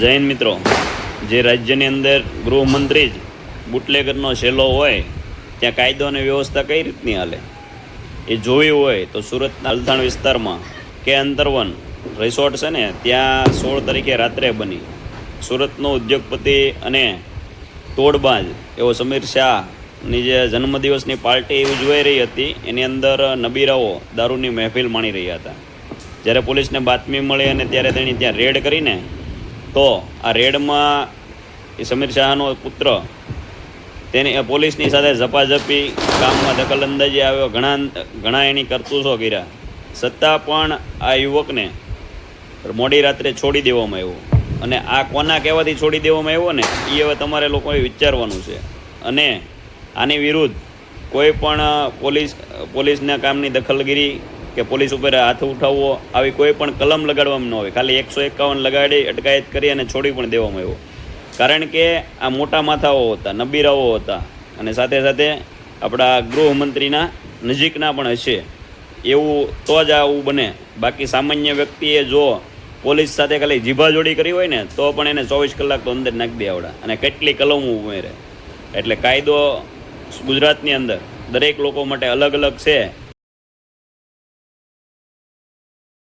જૈન મિત્રો, જે રાજ્યની અંદર ગૃહમંત્રી જ બુટલેગરનો શેલો હોય ત્યાં કાયદો અને વ્યવસ્થા કઈ રીતની હાલે એ જોયું હોય તો સુરતના અલથાણ વિસ્તારમાં કે અંતરવન રિસોર્ટ છે ને, ત્યાં 16 તારીખે રાત્રે બની સુરતનો ઉદ્યોગપતિ અને તોડબાજ એવો સમીર શાહની જે જન્મદિવસની પાર્ટી ઉજવાઈ રહી હતી, એની અંદર નબીરાઓ દારૂની મહેફિલ માણી રહ્યા હતા. જ્યારે પોલીસને બાતમી મળી અને ત્યારે તેની ત્યાં રેડ કરીને તો આ રેડમાં એ સમીર શાહનો પુત્ર તેની પોલીસની સાથે ઝપાઝપી કામમાં દખલઅંદાજી આવ્યો, ઘણા એની કરતૂતો કર્યા, છતાં પણ આ યુવકને મોડી રાત્રે છોડી દેવામાં આવ્યો. અને આ કોના કહેવાથી છોડી દેવામાં આવ્યો ને એ હવે તમારે લોકોએ વિચારવાનું છે. અને આની વિરુદ્ધ કોઈ પણ પોલીસના કામની દખલગીરી કે પોલીસ ઉપર હાથ ઉઠાવવો આવી કોઈ પણ કલમ લગાડવામાં ન આવે. ખાલી 151 લગાડી અટકાયત કરી અને છોડી પણ દેવામાં આવ્યો. કારણ કે આ મોટા માથાઓ હતા, નબીરાઓ હતા અને સાથે સાથે આપણા ગૃહમંત્રીના નજીકના પણ હશે, એવું તો જ આવું બને. બાકી સામાન્ય વ્યક્તિએ જો પોલીસ સાથે ખાલી જીભાજોડી કરી હોય ને તો પણ એને 24 કલાક તો અંદર નાખી દે આવડા. અને કેટલી કલમો ઉમેરે. એટલે કાયદો ગુજરાતની અંદર દરેક લોકો માટે અલગ અલગ છે.